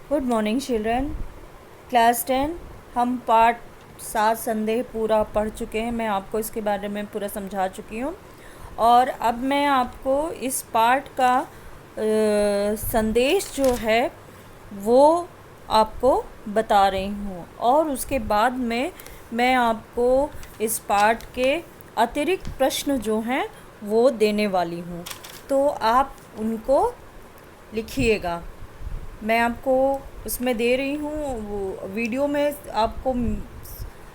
Good morning children. Class 10 हम part 7 संदेह पूरा पढ़ चुके हैं। मैं आपको इसके बारे में पूरा समझा चुकी हूँ और अब मैं आपको इस पार्ट का संदेश जो है वो आपको बता रही हूँ और उसके बाद में मैं आपको इस पार्ट के अतिरिक्त प्रश्न जो हैं वो देने वाली हूँ, तो आप उनको लिखिएगा। मैं आपको उसमें दे रही हूँ, वो वीडियो में आपको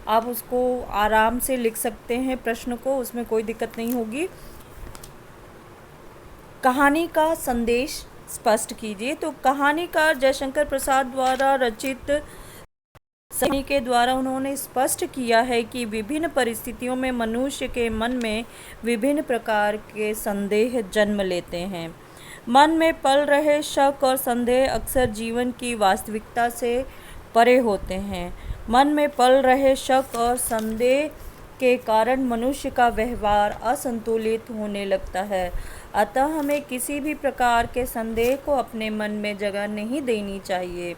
आप उसको आराम से लिख सकते हैं प्रश्न को, उसमें कोई दिक्कत नहीं होगी। कहानी का संदेश स्पष्ट कीजिए। तो कहानीकार जयशंकर प्रसाद द्वारा रचित सनी के द्वारा उन्होंने स्पष्ट किया है कि विभिन्न परिस्थितियों में मनुष्य के मन में विभिन्न प्रकार के संदेह जन्म लेते हैं। मन में पल रहे शक और संदेह अक्सर जीवन की वास्तविकता से परे होते हैं। मन में पल रहे शक और संदेह के कारण मनुष्य का व्यवहार असंतुलित होने लगता है। अतः हमें किसी भी प्रकार के संदेह को अपने मन में जगह नहीं देनी चाहिए,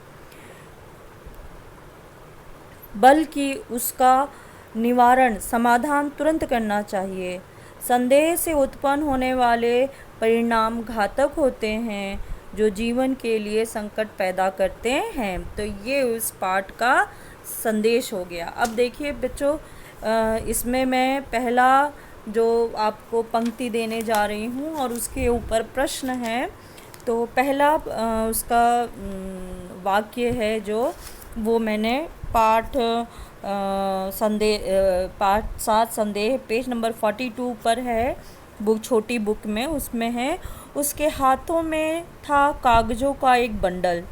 बल्कि उसका निवारण समाधान तुरंत करना चाहिए। संदेह से उत्पन्न होने वाले परिणाम घातक होते हैं जो जीवन के लिए संकट पैदा करते हैं। तो ये उस पाठ का संदेश हो गया। अब देखिए बच्चों, इसमें मैं पहला जो आपको पंक्ति देने जा रही हूँ और उसके ऊपर प्रश्न है। तो पहला उसका वाक्य है जो वो मैंने पाठ पाठ 7 संदेह पेज नंबर 42 पर है, बुक छोटी बुक में, उसमें है। उसके हाथों में था कागज़ों का एक बंडल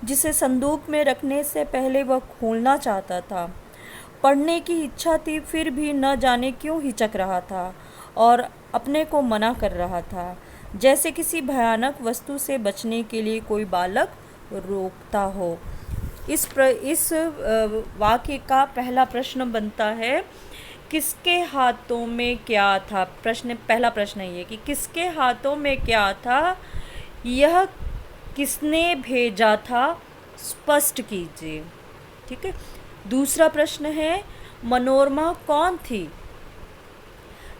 जिसे संदूक में रखने से पहले वह खोलना चाहता था। पढ़ने की इच्छा थी, फिर भी न जाने क्यों हिचक रहा था और अपने को मना कर रहा था, जैसे किसी भयानक वस्तु से बचने के लिए कोई बालक रोकता हो। इस वाक्य का पहला प्रश्न बनता है, किसके हाथों में क्या था। पहला प्रश्न ये कि किसके हाथों में क्या था, यह किसने भेजा था, स्पष्ट कीजिए। ठीक है। दूसरा प्रश्न है, मनोरमा कौन थी,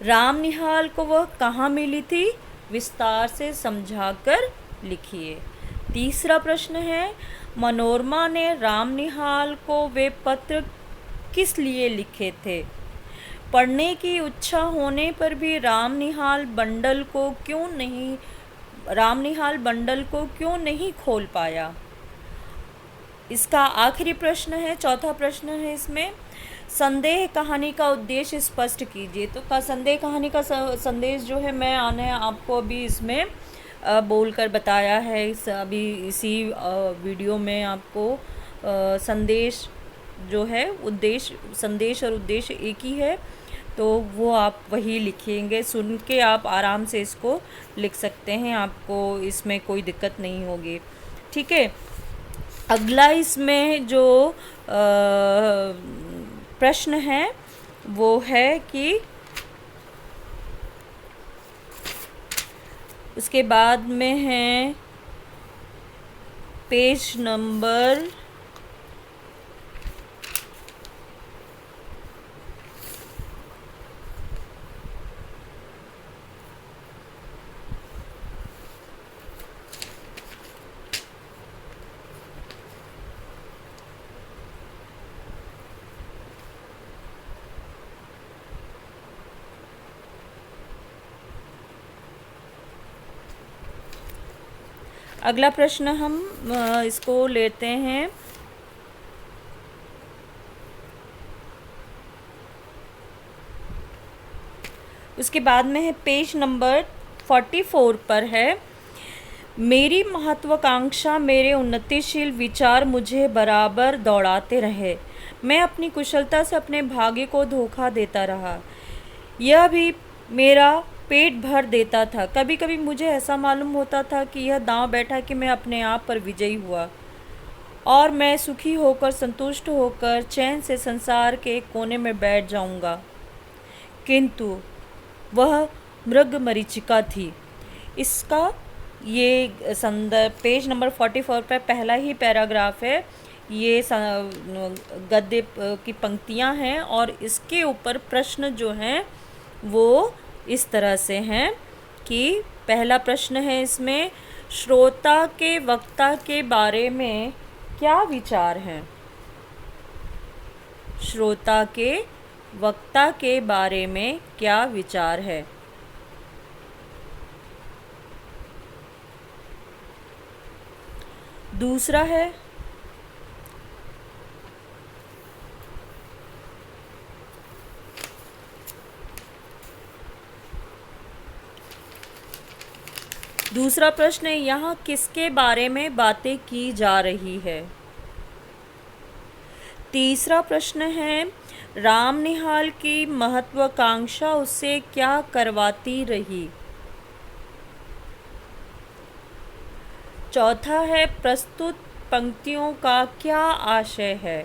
राम निहाल को वह कहाँ मिली थी, विस्तार से समझाकर लिखिए। तीसरा प्रश्न है, मनोरमा ने राम निहाल को वे पत्र किस लिए लिखे थे, पढ़ने की इच्छा होने पर भी राम निहाल बंडल को क्यों नहीं खोल पाया। इसका आखिरी प्रश्न है, चौथा प्रश्न है इसमें, संदेह कहानी का उद्देश्य स्पष्ट कीजिए। तो संदेह कहानी का संदेश जो है मैं आपको अभी इसमें बोलकर बताया है। अभी इसी वीडियो में आपको संदेश जो है, संदेश और उद्देश्य एक ही है, तो वो आप वही लिखेंगे। सुन के आप आराम से इसको लिख सकते हैं, आपको इसमें कोई दिक्कत नहीं होगी। ठीक है। अगला इसमें जो प्रश्न है वो है कि उसके बाद में है पेज नंबर अगला प्रश्न हम इसको लेते हैं। उसके बाद में है पेज नंबर 44 पर है, मेरी महत्वाकांक्षा, मेरे उन्नतिशील विचार मुझे बराबर दौड़ाते रहे। मैं अपनी कुशलता से अपने भाग्य को धोखा देता रहा। यह भी मेरा पेट भर देता था। कभी कभी मुझे ऐसा मालूम होता था कि यह दांव बैठा कि मैं अपने आप पर विजयी हुआ और मैं सुखी होकर, संतुष्ट होकर चैन से संसार के एक कोने में बैठ जाऊंगा। किंतु वह मृग मरीचिका थी। इसका ये संदर्भ पेज नंबर 44 पर पहला ही पैराग्राफ है। ये गद्य की पंक्तियां हैं और इसके ऊपर प्रश्न जो हैं वो इस तरह से हैं कि पहला प्रश्न है इसमें, श्रोता के वक्ता के बारे में क्या विचार हैं। श्रोता के वक्ता के बारे में क्या विचार है। दूसरा है, दूसरा प्रश्न है, यहाँ किसके बारे में बातें की जा रही है। तीसरा प्रश्न है, राम निहाल की महत्वाकांक्षा उससे क्या करवाती रही। चौथा है, प्रस्तुत पंक्तियों का क्या आशय है।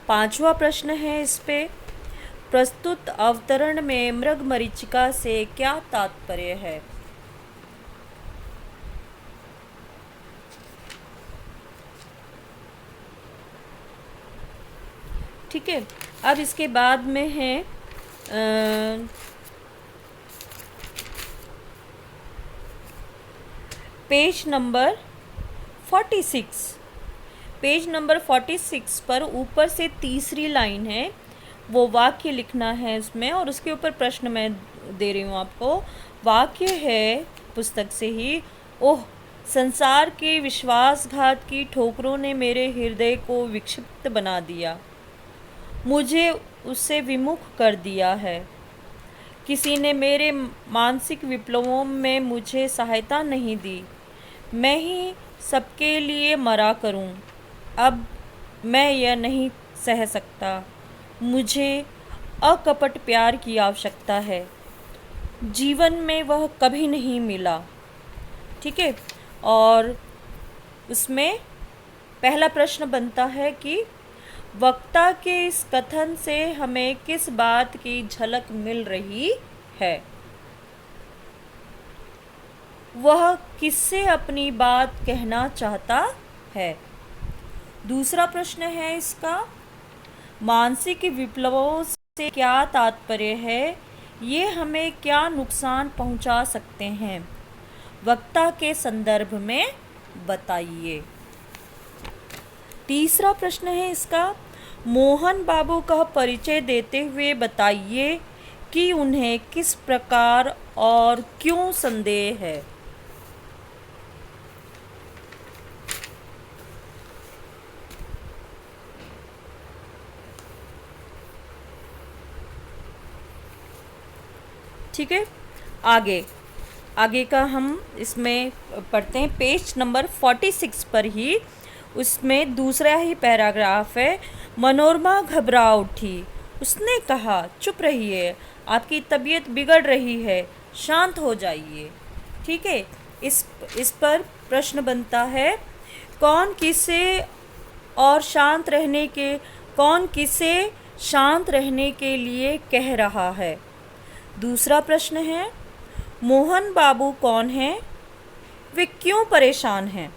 पांचवा प्रश्न है इस पे, प्रस्तुत अवतरण में मृगमरीचिका से क्या तात्पर्य है। ठीक है, अब इसके बाद में है पेज नंबर 46। पेज नंबर 46 पर ऊपर से तीसरी लाइन है, वो वाक्य लिखना है इसमें और उसके ऊपर प्रश्न मैं दे रही हूँ आपको। वाक्य है पुस्तक से ही, ओह संसार के विश्वासघात की ठोकरों ने मेरे हृदय को विक्षिप्त बना दिया, मुझे उससे विमुख कर दिया है। किसी ने मेरे मानसिक विप्लवों में मुझे सहायता नहीं दी, मैं ही सबके लिए मरा करूं। अब मैं यह नहीं सह सकता, मुझे अकपट प्यार की आवश्यकता है, जीवन में वह कभी नहीं मिला। ठीक है, और उसमें पहला प्रश्न बनता है कि वक्ता के इस कथन से हमें किस बात की झलक मिल रही है। वह किससे अपनी बात कहना चाहता है। दूसरा प्रश्न है इसका, मानसिक विप्लवों से क्या तात्पर्य है, ये हमें क्या नुकसान पहुंचा सकते हैं, वक्ता के संदर्भ में बताइए। तीसरा प्रश्न है इसका, मोहन बाबू का परिचय देते हुए बताइए कि उन्हें किस प्रकार और क्यों संदेह है। ठीक है, आगे का हम इसमें पढ़ते हैं। पेज नंबर 46 पर ही उसमें दूसरा ही पैराग्राफ है। मनोरमा घबरा उठी, उसने कहा चुप रहिए, आपकी तबीयत बिगड़ रही है, शांत हो जाइए। ठीक है, इस पर प्रश्न बनता है, कौन किसे शांत रहने के लिए कह रहा है। दूसरा प्रश्न है, मोहन बाबू कौन हैं, वे क्यों परेशान हैं।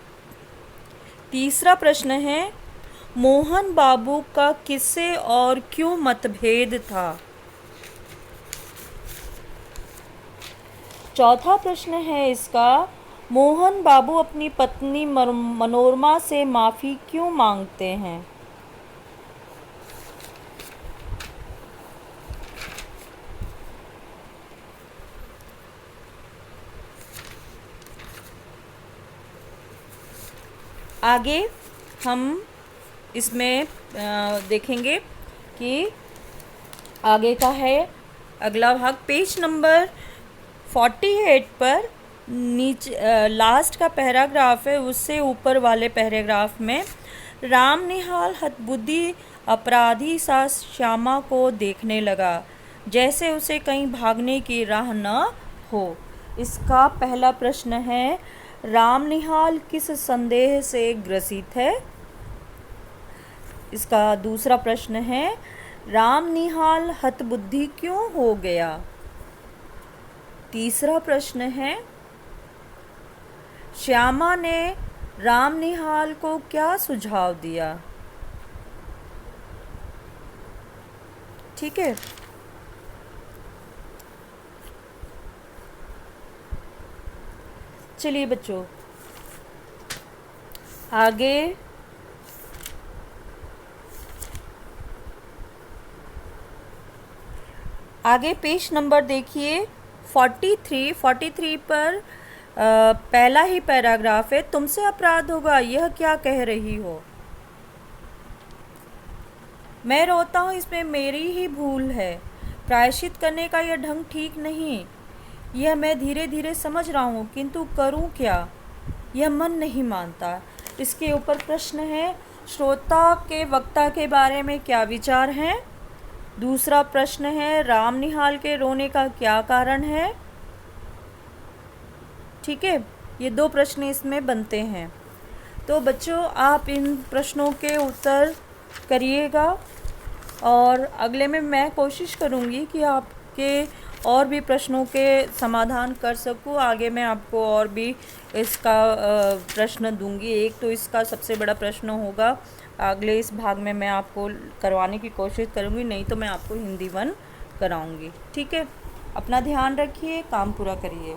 तीसरा प्रश्न है, मोहन बाबू का किससे और क्यों मतभेद था। चौथा प्रश्न है इसका, मोहन बाबू अपनी पत्नी मनोरमा से माफ़ी क्यों मांगते हैं। आगे हम इसमें देखेंगे कि आगे का है अगला भाग। पेज नंबर 48 पर नीचे लास्ट का पैराग्राफ है, उससे ऊपर वाले पैराग्राफ में राम निहाल हतबुद्धि अपराधी सा श्यामा को देखने लगा, जैसे उसे कहीं भागने की राह न हो। इसका पहला प्रश्न है, राम निहाल किस संदेह से ग्रसित है। इसका दूसरा प्रश्न है, राम निहाल हतबुद्धि क्यों हो गया। तीसरा प्रश्न है, श्यामा ने रामनिहाल को क्या सुझाव दिया? ठीक है। चलिए बच्चों आगे पेज नंबर देखिए 43 पर पहला ही पैराग्राफ है, तुमसे अपराध होगा, यह क्या कह रही हो? मैं रोता हूँ, इसमें मेरी ही भूल है, प्रायश्चित करने का यह ढंग ठीक नहीं, यह मैं धीरे धीरे समझ रहा हूँ, किंतु करूँ क्या, यह मन नहीं मानता। इसके ऊपर प्रश्न है, श्रोता के वक्ता के बारे में क्या विचार हैं? दूसरा प्रश्न है, रामनिहाल के रोने का क्या कारण है? ठीक है, ये 2 प्रश्न इसमें बनते हैं। तो बच्चों आप इन प्रश्नों के उत्तर करिएगा और अगले में मैं कोशिश करूँगी कि आपके और भी प्रश्नों के समाधान कर सकूँ। आगे मैं आपको और भी इसका प्रश्न दूंगी। एक तो इसका सबसे बड़ा प्रश्न होगा, अगले इस भाग में मैं आपको करवाने की कोशिश करूँगी, नहीं तो मैं आपको हिंदी 1 कराऊँगी। ठीक है, अपना ध्यान रखिए, काम पूरा करिए।